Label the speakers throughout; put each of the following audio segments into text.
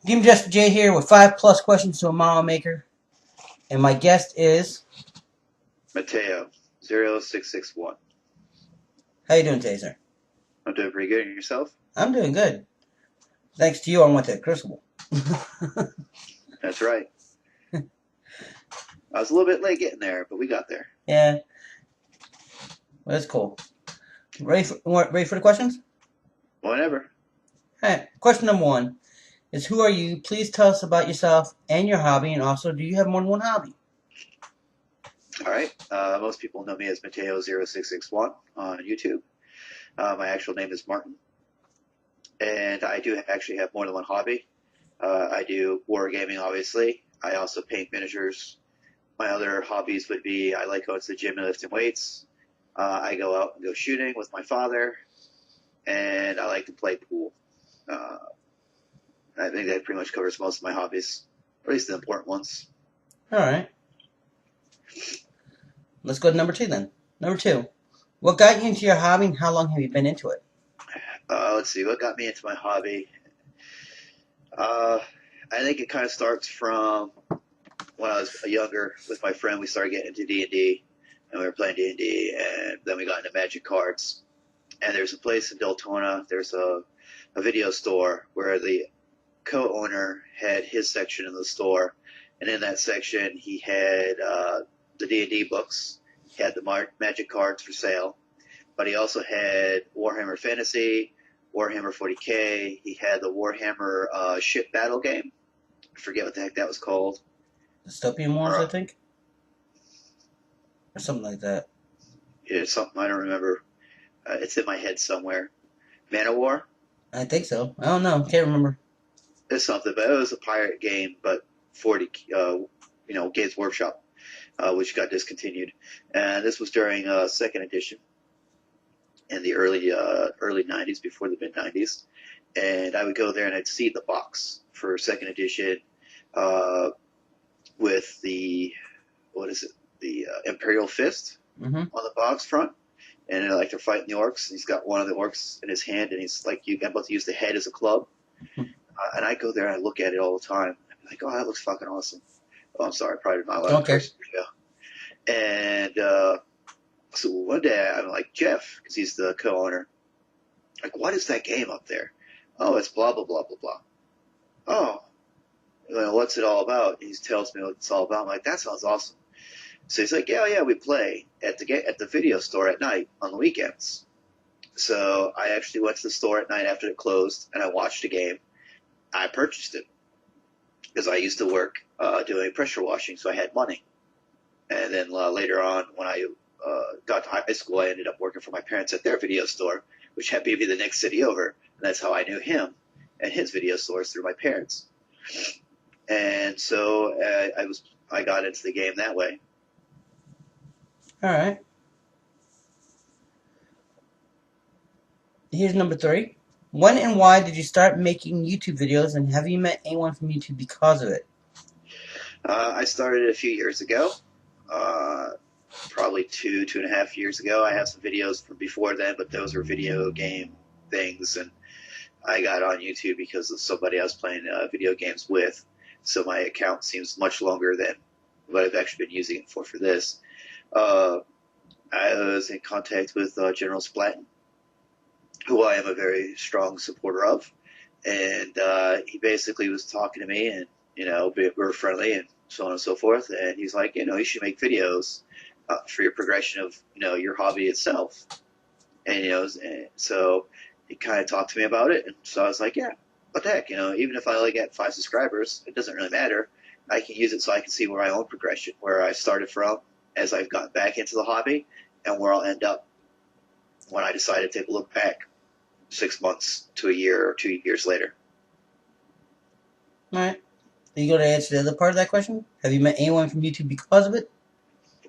Speaker 1: Demon J here with 5+ questions to a mile maker. And my guest is...
Speaker 2: Matao0661.
Speaker 1: How you doing today, sir?
Speaker 2: I'm doing pretty good. And yourself?
Speaker 1: I'm doing good. Thanks to you, I went to Crucible.
Speaker 2: That's right. I was a little bit late getting there, but we got there.
Speaker 1: Yeah. Well, that's cool. Ready for the questions?
Speaker 2: Whenever.
Speaker 1: Alright. Question number 1 is, who are you? Please tell us about yourself and your hobby, and also, do you have more than one hobby?
Speaker 2: All right. Most people know me as Matao0661 on YouTube. My actual name is Martin. And I do actually have more than one hobby. I do wargaming, obviously. I also paint miniatures. My other hobbies would be I like going to the gym and lifting weights. I go out and go shooting with my father. And I like to play pool. I think that pretty much covers most of my hobbies, or at least the important ones.
Speaker 1: Alright. Let's go to number 2 then. Number 2. What got you into your hobby, and how long have you been into it?
Speaker 2: Let's see, what got me into my hobby? I think it kind of starts from when I was younger with my friend. We started getting into D&D, and we were playing D&D, and then we got into Magic cards. And there's a place in Deltona, there's a video store where the co-owner had his section in the store, and in that section he had the D&D books, he had the Magic cards for sale, but he also had Warhammer Fantasy, Warhammer 40K, he had the Warhammer ship battle game. I forget what the heck that was called.
Speaker 1: Dystopian Wars, I think? Or something like that.
Speaker 2: Yeah, something I don't remember. It's in my head somewhere. Man of War?
Speaker 1: I think so. I don't know. Can't remember.
Speaker 2: It's something, but it was a pirate game, but 40, Games Workshop, which got discontinued. And this was during second edition in the early 90s, before the mid 90s. And I would go there and I'd see the box for second edition with the, the Imperial Fist on the box front. And they're like, they're fighting the orcs. And he's got one of the orcs in his hand, and he's like, I'm about to use the head as a club. And I go there and I look at it all the time. I'm like, oh, that looks fucking awesome. Oh, I'm sorry, probably not allowed to curse. And so one day I'm like, Jeff, because he's the co-owner, like, what is that game up there? Oh, it's blah, blah, blah, blah, blah. Oh, what's it all about? He tells me what it's all about. I'm like, that sounds awesome. So he's like, yeah, we play at the video store at night on the weekends. So I actually went to the store at night after it closed, and I watched a game. I purchased it because I used to work doing pressure washing, so I had money. And then later on, when I got to high school, I ended up working for my parents at their video store, which happened to be the next city over. And that's how I knew him and his video stores, through my parents. And so I got into the game that way.
Speaker 1: All right. Here's number 3. When and why did you start making YouTube videos, and have you met anyone from YouTube because of it?
Speaker 2: I started a few years ago, probably 2.5 years ago. I have some videos from before then, but those were video game things, and I got on YouTube because of somebody I was playing video games with. So my account seems much longer than what I've actually been using it for this. I was in contact with General Splatton, who I am a very strong supporter of, and he basically was talking to me, and we were friendly and so on and so forth. And he's like, you should make videos for your progression of your hobby itself. And and so he kind of talked to me about it, and so I was like, yeah, what the heck, even if I only get 5 subscribers, it doesn't really matter. I can use it so I can see where my own progression, where I started from as I've gotten back into the hobby, and where I'll end up when I decide to take a look back 6 months to a year or 2 years later.
Speaker 1: All right. Are you going to answer the other part of that question? Have you met anyone from YouTube because of it?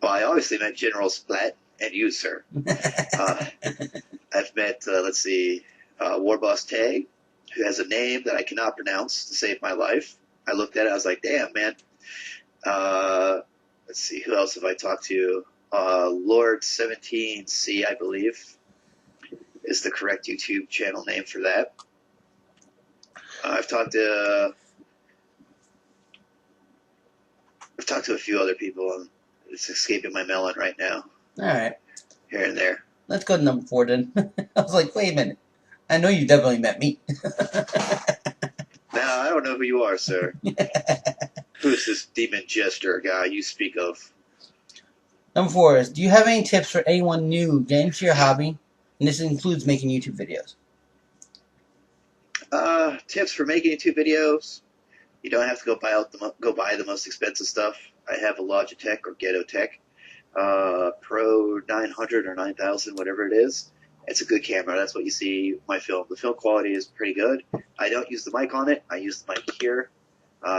Speaker 2: Well, I obviously met General Splat and you, sir. I've met, Warboss Tag, who has a name that I cannot pronounce to save my life. I looked at it, I was like, damn, man. Let's see, who else have I talked to? Lord17C, I believe, is the correct YouTube channel name for that. I've talked to I've talked to a few other people, and it's escaping my melon right now.
Speaker 1: All right.
Speaker 2: Here and there.
Speaker 1: Let's go to number 4 then. I was like, wait a minute. I know you definitely met me.
Speaker 2: Now, I don't know who you are, sir. Who's this demon jester guy you speak of?
Speaker 1: Number 4 is, do you have any tips for anyone new getting into your hobby? And this includes making YouTube videos.
Speaker 2: Tips for making YouTube videos. You don't have to go buy the most expensive stuff. I have a Logitech or Ghetto Tech Pro 900 or 9000, whatever it is. It's a good camera. That's what you see my film. The film quality is pretty good. I don't use the mic on it. I use the mic here,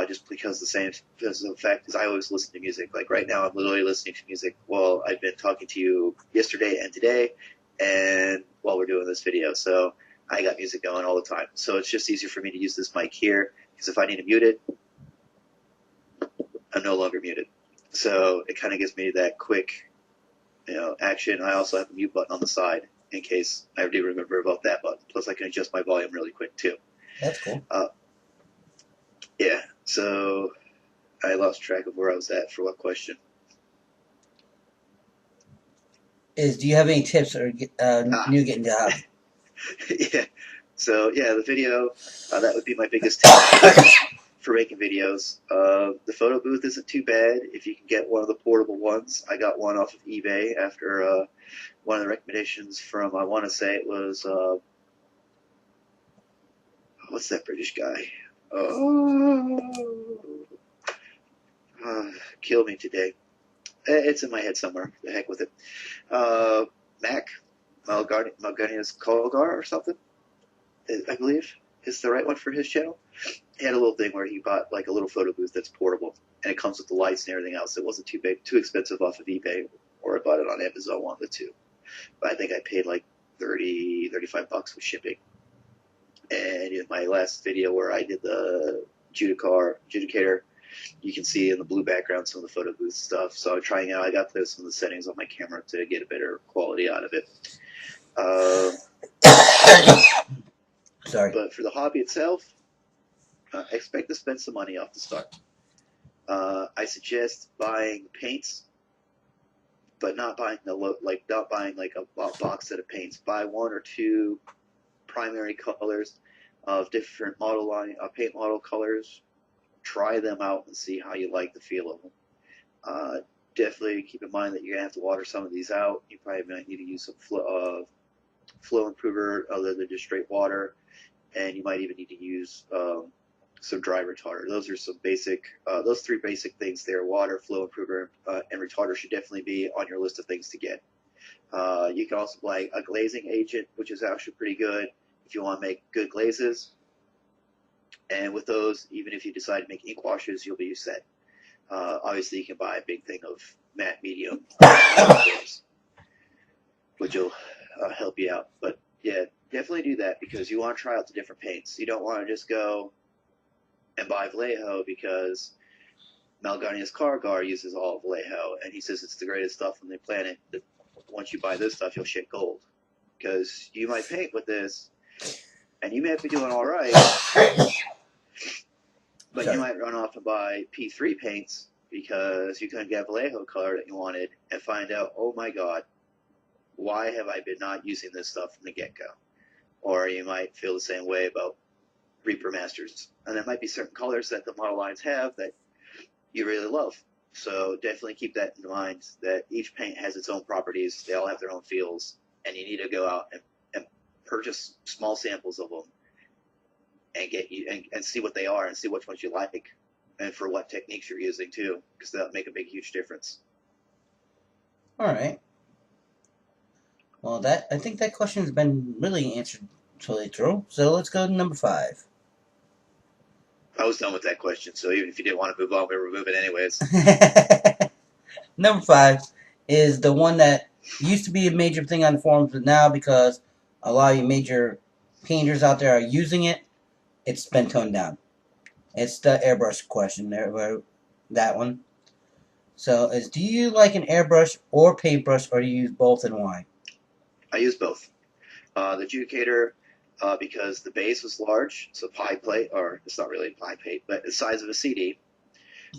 Speaker 2: just because the fact is I always listen to music. Like right now, I'm literally listening to music while I've been talking to you yesterday and today, and while we're doing this video. So I got music going all the time. So it's just easier for me to use this mic here, because if I need to mute it, I'm no longer muted. So it kind of gives me that quick, action. I also have a mute button on the side in case I do remember about that button. Plus, I can adjust my volume really quick too.
Speaker 1: That's cool.
Speaker 2: Yeah. So I lost track of where I was at for what question.
Speaker 1: Do you have any tips or new getting to hobby?
Speaker 2: Yeah. So yeah, the video, that would be my biggest tip for making videos. The photo booth isn't too bad if you can get one of the portable ones. I got one off of eBay after one of the recommendations from, I want to say it was, what's that British guy? Kill me today. It's in my head somewhere. The heck with it. Malgonia's Colgar or something, I believe, is the right one for his channel. He had a little thing where he bought like a little photo booth that's portable, and it comes with the lights and everything else. It wasn't too expensive off of eBay, or I bought it on Amazon, one of the two. But I think I paid like $35 with shipping. And in my last video where I did the adjudicator, you can see in the blue background some of the photo booth stuff. So I'm trying out. I got to some of the settings on my camera to get a better quality out of it.
Speaker 1: Sorry.
Speaker 2: But for the hobby itself, expect to spend some money off the start. I suggest buying paints, but not buying like a box set of paints. Buy 1 or 2 primary colors of different paint model colors. Try them out and see how you like the feel of them. Definitely keep in mind that you're gonna have to water some of these out. You probably might need to use some flow improver other than just straight water, and you might even need to use some dry retarder. Those are some basic, those 3 basic things there: water, flow improver, and retarder should definitely be on your list of things to get. You can also buy a glazing agent, which is actually pretty good if you want to make good glazes. And with those, even if you decide to make ink washes, you'll be set. Obviously, you can buy a big thing of matte medium, which will help you out. But yeah, definitely do that because you want to try out the different paints. You don't want to just go and buy Vallejo because Malgonia's Cargar uses all Vallejo, and he says it's the greatest stuff on the planet. That once you buy this stuff, you'll shit gold. Because you might paint with this, and you may be doing all right, but you might run off and buy P3 paints because you couldn't get Vallejo color that you wanted, and find out, oh my god, why have I been not using this stuff from the get-go? Or you might feel the same way about Reaper Masters. And there might be certain colors that the model lines have that you really love. So definitely keep that in mind, that each paint has its own properties. They all have their own feels. And you need to go out and purchase small samples of them and see what they are and see which ones you like and for what techniques you're using too, because that'll make a big, huge difference.
Speaker 1: All right. Well, I think that question has been really answered totally through. So let's go to number 5.
Speaker 2: I was done with that question, so even if you didn't want to move on, we were moving anyways.
Speaker 1: Number 5 is the one that used to be a major thing on the forums, but now because a lot of you major painters out there are using it, it's been toned down. It's the airbrush question there, that one. So, do you like an airbrush or paintbrush, or do you use both, and why?
Speaker 2: I use both. The adjudicator, because the base was large, so pie plate, or it's not really pie plate, but the size of a CD.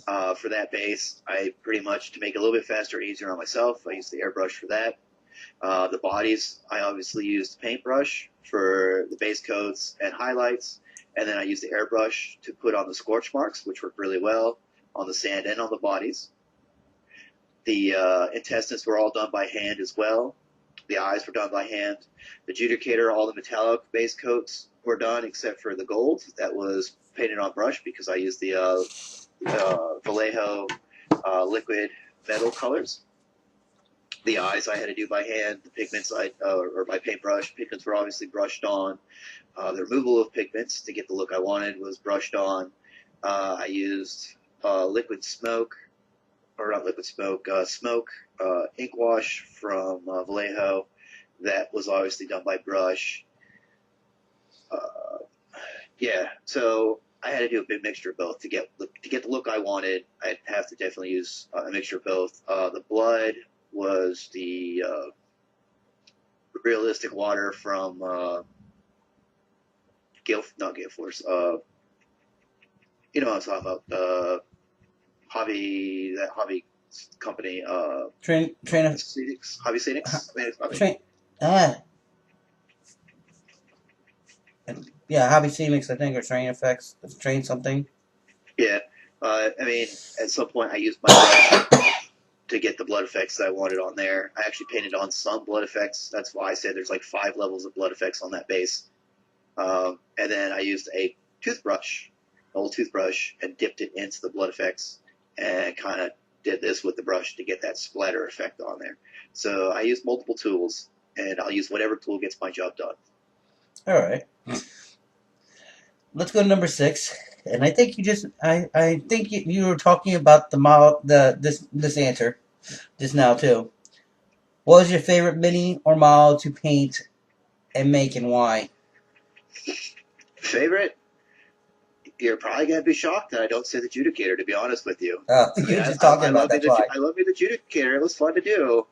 Speaker 2: For that base, I pretty much, to make it a little bit faster and easier on myself, I use the airbrush for that. The bodies, I obviously used paintbrush for the base coats and highlights, and then I used the airbrush to put on the scorch marks, which worked really well on the sand and on the bodies. The intestines were all done by hand as well. The eyes were done by hand. The adjudicator, all the metallic base coats were done except for the gold. That was painted on brush because I used the Vallejo liquid metal colors. The eyes I had to do by hand. The pigments or by paintbrush. Pigments were obviously brushed on. The removal of pigments to get the look I wanted was brushed on. I used liquid smoke, or not liquid smoke, smoke ink wash from Vallejo. That was obviously done by brush. Yeah, so I had to do a big mixture of both to get the look I wanted. I'd have to definitely use a mixture of both. The blood was the realistic water from not Gale Force. You know what I'm talking about. Hobby company.
Speaker 1: Train of
Speaker 2: Scenics, Hobby Scenics.
Speaker 1: train. Yeah, Hobby Scenics, I think, or Train Effects. Train something.
Speaker 2: Yeah. I mean, at some point I used my brush to get the blood effects that I wanted on there. I actually painted on some blood effects. That's why I said there's like 5 levels of blood effects on that base. And then I used a toothbrush, an old toothbrush, and dipped it into the blood effects and kind of did this with the brush to get that splatter effect on there. So I used multiple tools, and I'll use whatever tool gets my job done.
Speaker 1: All right. Let's go to number 6. And I think I think you were talking about this answer just now too. What was your favorite mini or model to paint and make, and why?
Speaker 2: Favorite? You're probably gonna be shocked that I don't say the adjudicator, to be honest with you.
Speaker 1: Oh, you're just talking about that.
Speaker 2: I love me the adjudicator. It was fun to do.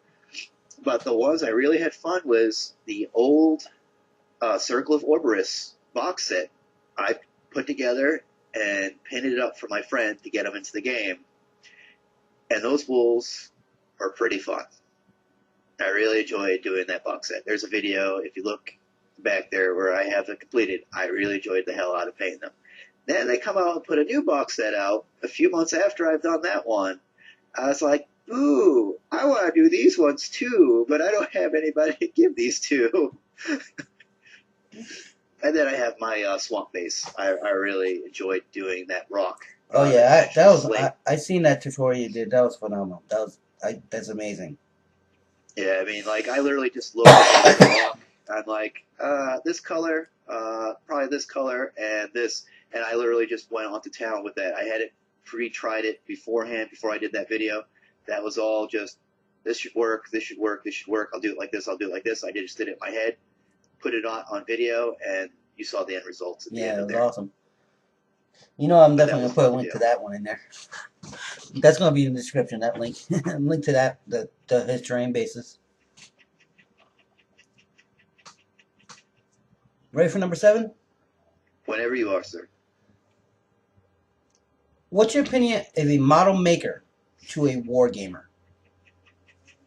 Speaker 2: But the ones I really had fun was the old Circle of Orberus box set I put together and painted it up for my friend to get him into the game. And those wolves are pretty fun. I really enjoyed doing that box set. There's a video, if you look back there, where I have it completed. I really enjoyed the hell out of painting them. Then they come out and put a new box set out a few months after I've done that one. I was like, ooh, I want to do these ones too, but I don't have anybody to give these to. And then I have my swamp base. I really enjoyed doing that rock.
Speaker 1: Oh yeah, that was I seen that tutorial you did. That was phenomenal. That's amazing.
Speaker 2: Yeah, I mean, like I literally just looked at the rock. I'm like, this color, probably this color, and this, and I literally just went on to town with that. I had it pre-tried it beforehand before I did that video. That was all just, this should work, this should work, this should work. I'll do it like this, I'll do it like this. I just did it in my head, put it on video, and you saw the end results.
Speaker 1: Yeah, it was awesome. You know, I'm definitely gonna put a link to that one in there. That's gonna be in the description. That link, link to that, his terrain basis. Ready for number 7?
Speaker 2: Whenever you are, sir.
Speaker 1: What's your opinion of a model maker to a wargamer?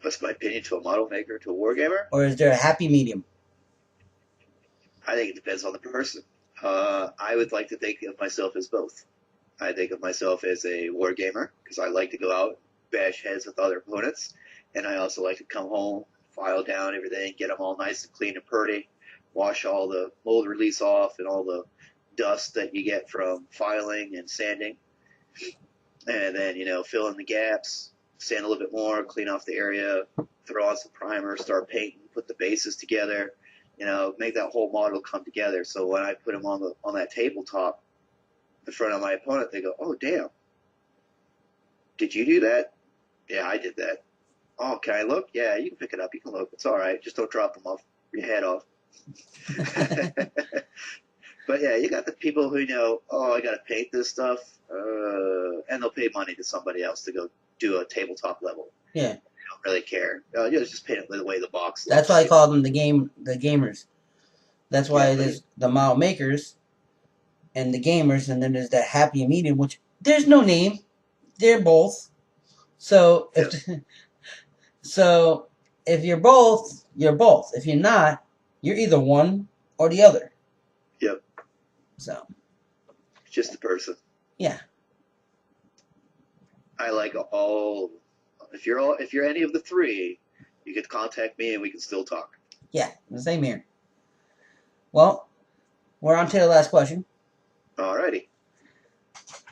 Speaker 2: What's my opinion to a model maker to a wargamer?
Speaker 1: Or is there a happy medium?
Speaker 2: I think it depends on the person. I would like to think of myself as both. I think of myself as a wargamer because I like to go out, bash heads with other opponents, and I also like to come home, file down everything, get them all nice and clean and pretty, wash all the mold release off and all the dust that you get from filing and sanding, and then, you know, fill in the gaps, sand a little bit more, clean off the area, throw on some primer, start painting, put the bases together, you know, make that whole model come together. So when I put them on that tabletop in front of my opponent, they go, oh, damn, did you do that? Yeah, I did that. Oh, can I look? Yeah, you can pick it up. You can look. It's all right. Just don't drop them off your head off. But yeah, you got the people who know, oh, I got to paint this stuff, and they'll pay money to somebody else to go do a tabletop level.
Speaker 1: Yeah.
Speaker 2: They don't really care. You just paint it the way the box looks.
Speaker 1: That's why I call them the gamers. That's why there's the model makers and the gamers, and then there's that happy medium, which there's no name. they're both. So so if you're both, you're both. If you're not, you're either one or the other.
Speaker 2: Yep.
Speaker 1: So.
Speaker 2: Just the person.
Speaker 1: Yeah.
Speaker 2: I like all. If you're any of the three, you can contact me and we can still talk.
Speaker 1: Yeah, the same here. Well, we're on to the last question.
Speaker 2: Alrighty.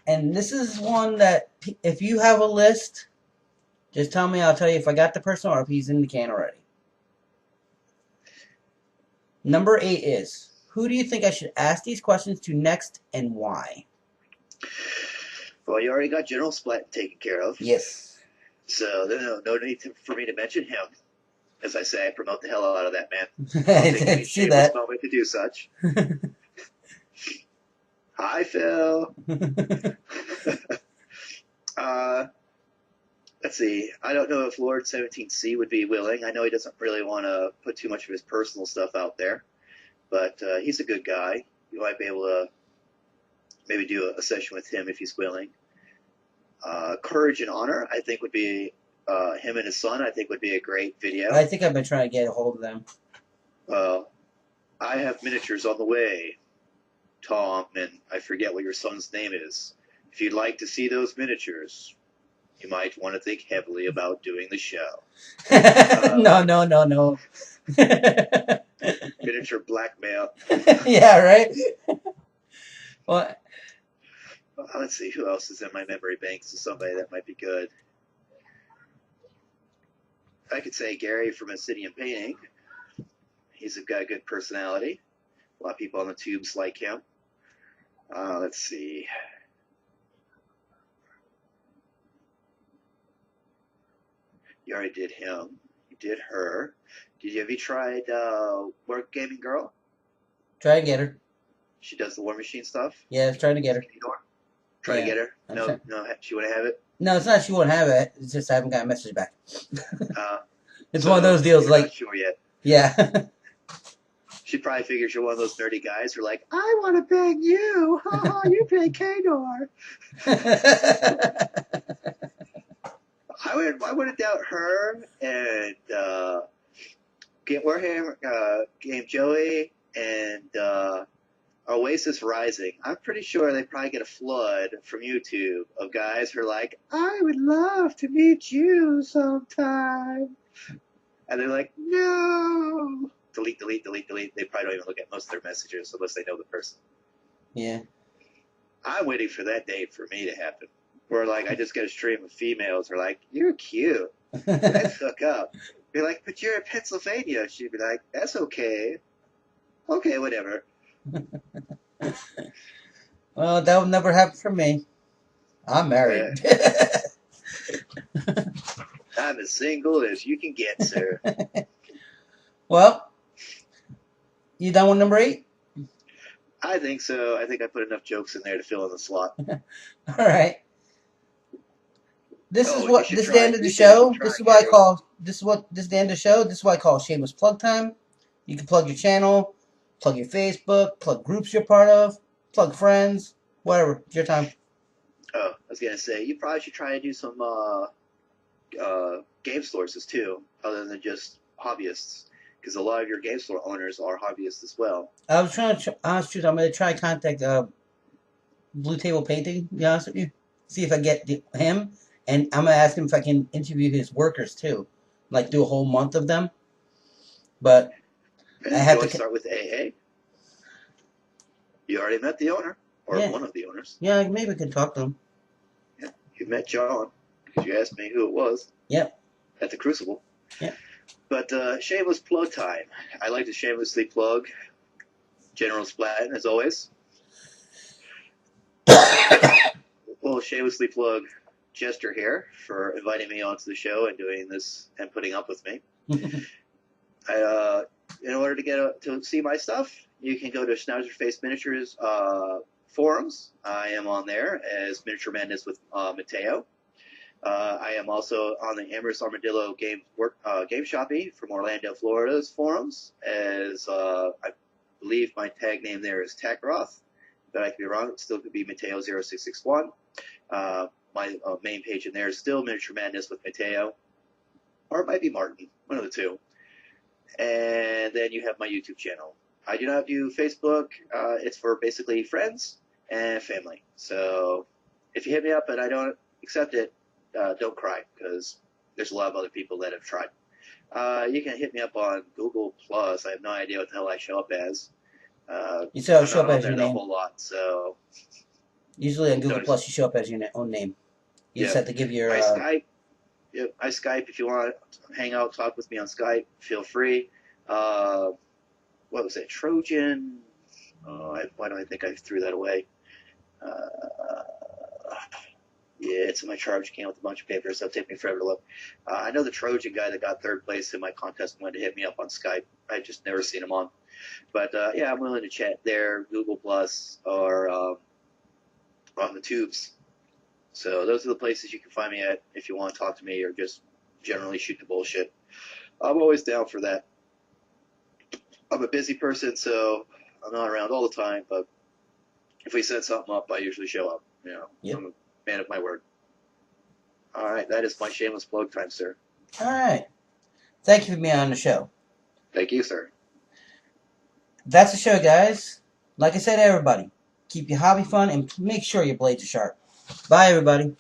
Speaker 1: And this is one that, if you have a list, just tell me. I'll tell you if I got the person or if he's in the can already. Number 8 is, who do you think I should ask these questions to next and why?
Speaker 2: Well, you already got General Splat taken care of.
Speaker 1: Yes.
Speaker 2: So there's no need for me to mention him. As I say, I promote the hell out of that man.
Speaker 1: I did see that.
Speaker 2: Moment to do such. Hi, Phil. Let's see. I don't know if Lord 17C would be willing. I know he doesn't really want to put too much of his personal stuff out there, but he's a good guy. You might be able to maybe do a session with him if he's willing. Courage and Honor, I think, would be him and his son. I think would be a great video.
Speaker 1: I think I've been trying to get a hold of them.
Speaker 2: I have miniatures on the way, Tom, and I forget what your son's name is. If you'd like to see those miniatures, you might want to think heavily about doing the show.
Speaker 1: No.
Speaker 2: Miniature blackmail.
Speaker 1: Yeah, right? Well,
Speaker 2: let's see, who else is in my memory banks of somebody that might be good? I could say Gary from Obsidian Painting. He's got a good personality. A lot of people on the tubes like him. Let's see. You already did him. You did her. Have you tried Work Gaming Girl?
Speaker 1: Try to get her.
Speaker 2: She does the War Machine stuff?
Speaker 1: Yeah, trying to get her.
Speaker 2: Try to get her? No, she wouldn't have it?
Speaker 1: No, it's not she wouldn't have it. It's just I haven't got a message back. It's
Speaker 2: so
Speaker 1: one of those deals like...
Speaker 2: Not sure yet.
Speaker 1: Yeah.
Speaker 2: She probably figures you're one of those nerdy guys who are like, I want to bang you. Ha you play Kador. I wouldn't doubt her and Warhammer Game Joey and Oasis Rising. I'm pretty sure they probably get a flood from YouTube of guys who are like, I would love to meet you sometime. And they're like, no. Delete. They probably don't even look at most of their messages unless they know the person.
Speaker 1: Yeah.
Speaker 2: I'm waiting for that day for me to happen. Where, like, I just get a stream of females who are like, you're cute. Let's hook up. Be like, but you're in Pennsylvania. She'd be like, that's okay. Okay, whatever.
Speaker 1: Well, that will never happen for me. I'm married.
Speaker 2: I'm as single as you can get, sir.
Speaker 1: Well, you done with number 8?
Speaker 2: I think so. I think I put enough jokes in there to fill in the slot.
Speaker 1: All right. This is the end of the show. This is what I call the end of the show. This is what I call shameless plug time. You can plug your channel, plug your Facebook, plug groups you're part of, plug friends, whatever. It's your time.
Speaker 2: Oh, I was gonna say you probably should try to do some game sources too, other than just hobbyists, because a lot of your game store owners are hobbyists as well.
Speaker 1: I was trying to. I'm gonna try to contact Blue Table Painting. To be honest with you, see if I get him, and I'm gonna ask him if I can interview his workers too, like do a whole month of them. But
Speaker 2: I have to start with AA. You already met the owner, or one of the owners.
Speaker 1: Yeah, maybe we could talk to him.
Speaker 2: Yeah, you met John because you asked me who it was.
Speaker 1: Yep.
Speaker 2: At the Crucible.
Speaker 1: Yep.
Speaker 2: But shameless plug time. I like to shamelessly plug General Splat, as always. We'll shamelessly plug Jester here for inviting me onto the show and doing this and putting up with me. In order to get to see my stuff, you can go to Schnauzer Face Miniatures forums. I am on there as Miniature Madness with Mateo. I am also on the Amherst Armadillo Game Shoppy from Orlando, Florida's forums, as I believe my tag name there is Takroth, but I could be wrong. It still could be Matao0661. my main page in there is still Miniature Madness with Mateo, or it might be Martin, one of the two. And then you have my YouTube channel. I do not do Facebook. It's for basically friends and family. So if you hit me up and I don't accept it, don't cry, because there's a lot of other people that have tried. You can hit me up on Google Plus. I have no idea what the hell I show up as.
Speaker 1: You still show up as your
Speaker 2: a
Speaker 1: name.
Speaker 2: whole lot, so
Speaker 1: usually on Google Plus you show up as your own name. You just have to give your.
Speaker 2: I Skype. Yeah, I Skype if you want to hang out, talk with me on Skype. Feel free. What was it? Trojan. Why do I think I threw that away? Yeah, it's in my charge can with a bunch of papers. It'll take me forever to look. I know the Trojan guy that got third place in my contest wanted to hit me up on Skype. I just never seen him on. But yeah, I'm willing to chat there, Google Plus, or on the tubes. So those are the places you can find me at if you want to talk to me or just generally shoot the bullshit. I'm always down for that. I'm a busy person, so I'm not around all the time, but if we set something up, I usually show up. You know,
Speaker 1: yep.
Speaker 2: I'm a man of my word. All right, that is my shameless plug time, sir.
Speaker 1: All right. Thank you for being on the show.
Speaker 2: Thank you, sir.
Speaker 1: That's the show, guys. Like I said to everybody, keep your hobby fun and make sure your blades are sharp. Bye, everybody.